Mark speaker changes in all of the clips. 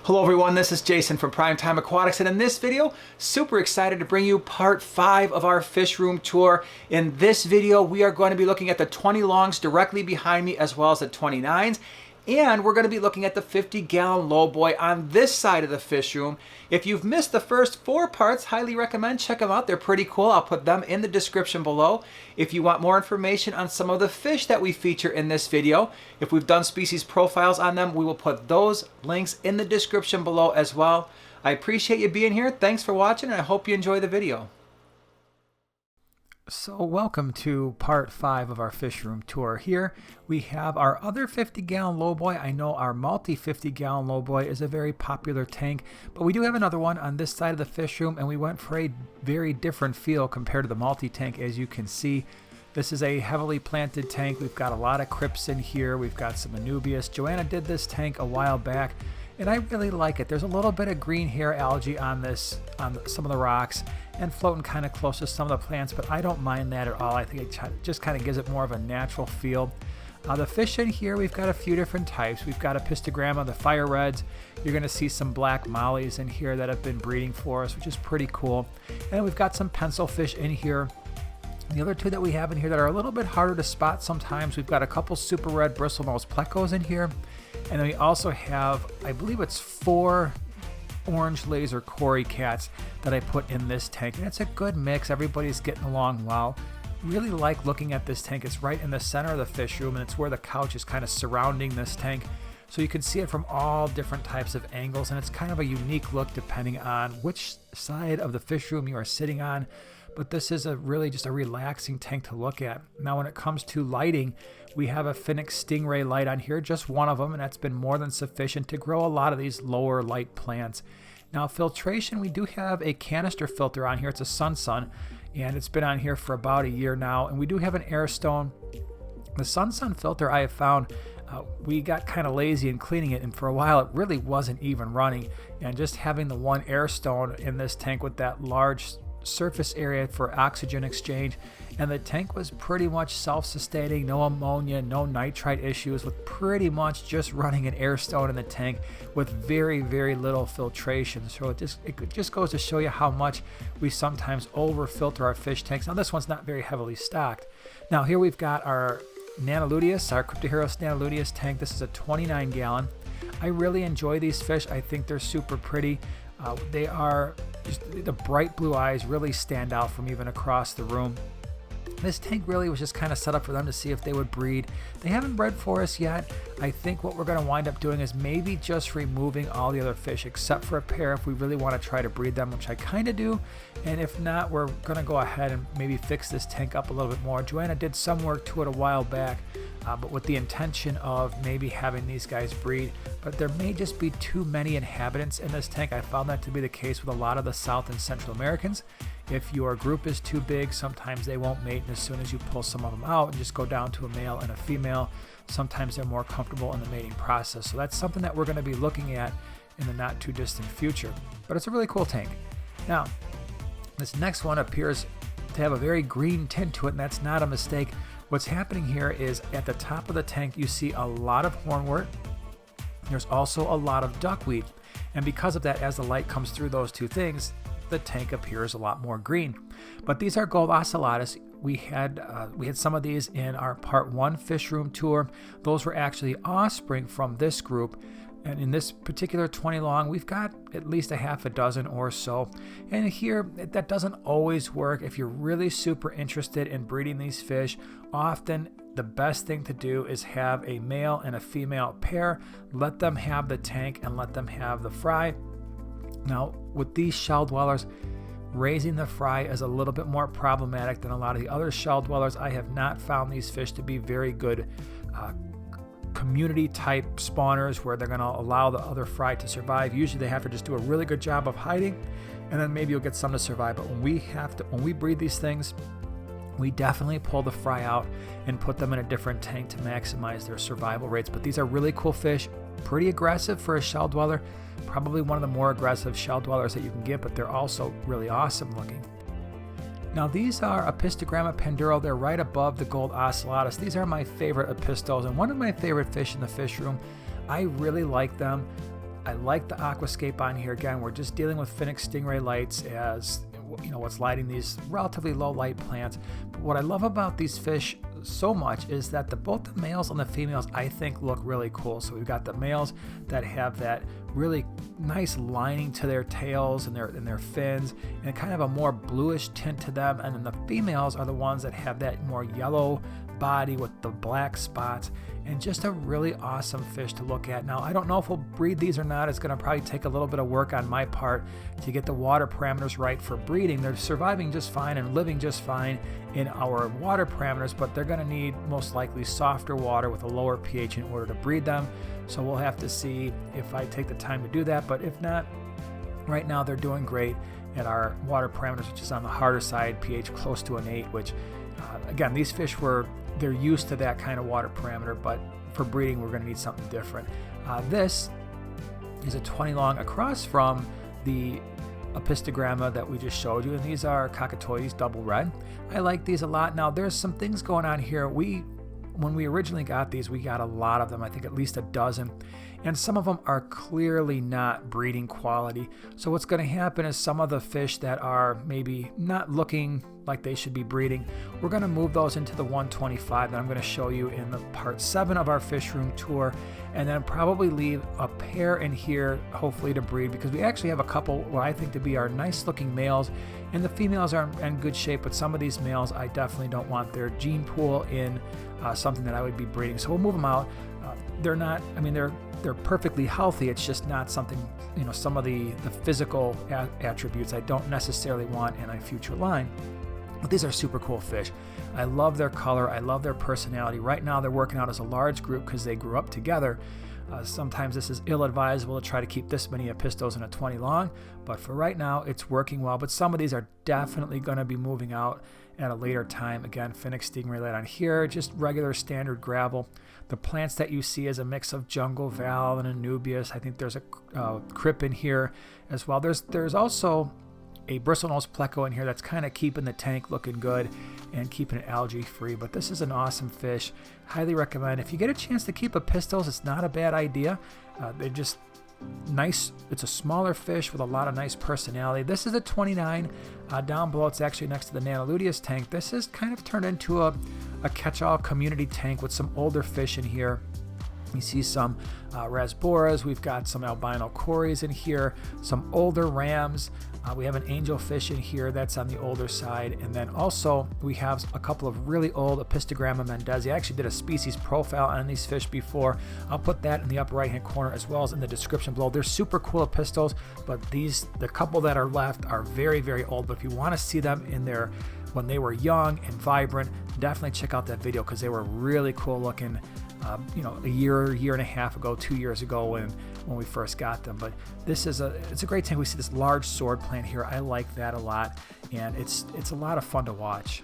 Speaker 1: Hello everyone, this is Jason from Primetime Aquatics, and in this video, super excited to bring you part 5 of our fish room tour. In this video, we are going to be looking at the 20 longs directly behind me as well as the 29s, and we're going to be looking at the 50-gallon lowboy on this side of the fish room. If you've missed the first 4 parts, highly recommend check them out. They're pretty cool. I'll put them in the description below. If you want more information on some of the fish that we feature in this video, if we've done species profiles on them, we will put those links in the description below as well. I appreciate you being here. Thanks for watching, and I hope you enjoy the video. So welcome to part 5 of our fish room tour. Here we have our other 50-gallon lowboy. I know our multi 50-gallon lowboy is a very popular tank, but we do have another one on this side of the fish room, and we went for a very different feel compared to the multi tank. As you can see, this is a heavily planted tank. We've got a lot of crypts in here. We've got some anubias. Joanna did this tank a while back, and I really like it. There's a little bit of green hair algae on this, some of the rocks, and floating kind of close to some of the plants, but I don't mind that at all. I think it just kind of gives it more of a natural feel. The fish in here, we've got a few different types. We've got Apistogramma, the fire reds. You're going to see some black mollies in here that have been breeding for us, which is pretty cool. And we've got some pencil fish in here. The other two that we have in here that are a little bit harder to spot sometimes, we've got a couple super red bristlenose plecos in here. And then we also have, I believe it's 4 orange laser cory cats that I put in this tank, and it's a good mix. Everybody's getting along well. Really like looking at this tank. It's right in the center of the fish room, and it's where the couch is kind of surrounding this tank, so you can see it from all different types of angles, and it's kind of a unique look depending on which side of the fish room you are sitting on. But this is really just a relaxing tank to look at. Now when it comes to lighting, we have a Phoenix Stingray light on here, just one of them, and that's been more than sufficient to grow a lot of these lower light plants. Now filtration, we do have a canister filter on here. It's a Sun, and it's been on here for about a year now, and we do have an air stone. The Sun filter I have found, we got kind of lazy in cleaning it, and for a while it really wasn't even running, and just having the one air stone in this tank with that large surface area for oxygen exchange, and the tank was pretty much self-sustaining, no ammonia, no nitrite issues, with pretty much just running an air stone in the tank with very little filtration. So it just goes to show you how much we sometimes over filter our fish tanks. Now this one's not very heavily stocked. Now here we've got our nanoluteus, our Cryptoheros nanoluteus tank. This is a 29-gallon. I really enjoy these fish. I think they're super pretty. They are just, the bright blue eyes really stand out from even across the room. This tank really was just kind of set up for them to see if they would breed. They haven't bred for us yet. I think what we're going to wind up doing is maybe just removing all the other fish except for a pair if we really want to try to breed them, which I kind of do. And if not, we're going to go ahead and maybe fix this tank up a little bit more. Joanna did some work to it a while back, but with the intention of maybe having these guys breed. But there may just be too many inhabitants in this tank. I found that to be the case with a lot of the South and Central Americans. If your group is too big, sometimes they won't mate, and as soon as you pull some of them out and just go down to a male and a female, sometimes they're more comfortable in the mating process. So that's something that we're going to be looking at in the not too distant future. But it's a really cool tank. Now, this next one appears to have a very green tint to it, and that's not a mistake. What's happening here is at the top of the tank you see a lot of hornwort. There's also a lot of duckweed, and because of that, as the light comes through those two things, the tank appears a lot more green. But these are gold ocellatus. We had some of these in our part 1 fish room tour. Those were actually offspring from this group. And in this particular 20 long, we've got at least a half a dozen or so. And here, that doesn't always work. If you're really super interested in breeding these fish, often the best thing to do is have a male and a female pair. Let them have the tank and let them have the fry. Now, with these shell dwellers, raising the fry is a little bit more problematic than a lot of the other shell dwellers. I have not found these fish to be very good community type spawners where they're going to allow the other fry to survive. Usually they have to just do a really good job of hiding, and then maybe you'll get some to survive. But when we breed these things, we definitely pull the fry out and put them in a different tank to maximize their survival rates. But these are really cool fish, pretty aggressive for a shell dweller, probably one of the more aggressive shell dwellers that you can get, but they're also really awesome looking. Now these are Apistogramma panduro. They're right above the gold ocellatus. These are my favorite apistos and one of my favorite fish in the fish room. I really like them. I like the aquascape on here. Again, we're just dealing with Phoenix stingray lights as what's lighting these relatively low light plants. But what I love about these fish so much is that both the males and the females I think look really cool. So we've got the males that have that really nice lining to their tails and their fins, and kind of a more bluish tint to them, and then the females are the ones that have that more yellow body with the black spots, and just a really awesome fish to look at. Now, I don't know if we'll breed these or not. It's going to probably take a little bit of work on my part to get the water parameters right for breeding. They're surviving just fine and living just fine in our water parameters, but they're going to need most likely softer water with a lower pH in order to breed them. So we'll have to see if I take the time to do that, but if not, right now they're doing great at our water parameters, which is on the harder side, pH close to an 8, which again, these fish they're used to that kind of water parameter, but for breeding we're going to need something different. This is a 20 long across from the Apistogramma that we just showed you, and these are Cacatoides double red. I like these a lot. Now there's some things going on here. When we originally got these, we got a lot of them, I think at least a dozen, and some of them are clearly not breeding quality. So what's going to happen is some of the fish that are maybe not looking like they should be breeding, we're going to move those into the 125 that I'm going to show you in the part 7 of our fish room tour, and then probably leave a pair in here hopefully to breed, because we actually have a couple what I think to be our nice looking males, and the females are in good shape, but some of these males I definitely don't want their gene pool in something that I would be breeding. So we'll move them out. They're not, I mean, they're perfectly healthy. It's just not something, some of the physical attributes I don't necessarily want in a future line. But these are super cool fish. I love their color. I love their personality. Right now they're working out as a large group because they grew up together. Sometimes this is ill-advisable to try to keep this many apistos in a 20 long, but for right now it's working well. But some of these are definitely going to be moving out at a later time. Again, Phoenix stingray light on here, just regular standard gravel. The plants that you see is a mix of jungle val and anubias. I think there's a crip in here as well. There's also a bristlenose pleco in here that's kind of keeping the tank looking good and keeping it algae free. But this is an awesome fish. Highly recommend. If you get a chance to keep apistos, it's not a bad idea. They're just nice. It's a smaller fish with a lot of nice personality. This is a 29. Down below, it's actually next to the nanoluteus tank. This is kind of turned into a catch-all community tank with some older fish in here. You see some rasboras. We've got some albino cories in here, some older rams. We have an angelfish in here that's on the older side. And then also we have a couple of really old Apistogramma mendezi. I actually did a species profile on these fish before. I'll put that in the upper right hand corner as well as in the description below. They're super cool apistos, but the couple that are left are very, very old. But if you want to see them in their when they were young and vibrant, definitely check out that video because they were really cool looking. A year and a half ago, 2 years ago when we first got them. But this is it's a great tank. We see this large sword plant here. I like that a lot, and it's a lot of fun to watch.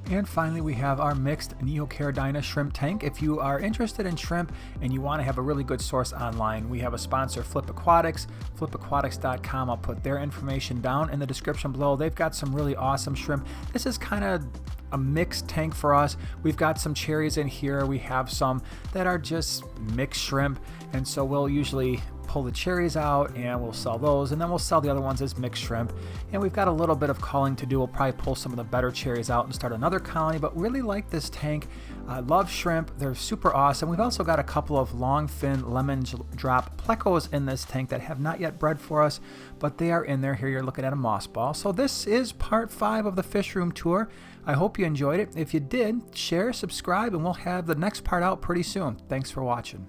Speaker 1: And finally, we have our mixed Neocaridina shrimp tank. If you are interested in shrimp and you want to have a really good source online, we have a sponsor, Flip Aquatics, flipaquatics.com. I'll put their information down in the description below. They've got some really awesome shrimp. This is kind of a mixed tank for us. We've got some cherries in here. We have some that are just mixed shrimp, and so we'll usually pull the cherries out and we'll sell those, and then we'll sell the other ones as mixed shrimp. And we've got a little bit of culling to do. We'll probably pull some of the better cherries out and start another colony, but really like this tank. I love shrimp. They're super awesome. We've also got a couple of long fin lemon drop plecos in this tank that have not yet bred for us, but they are in there. Here you're looking at a moss ball. So this is part 5 of the fish room tour. I hope you enjoyed it. If you did, share, subscribe, and we'll have the next part out pretty soon. Thanks for watching.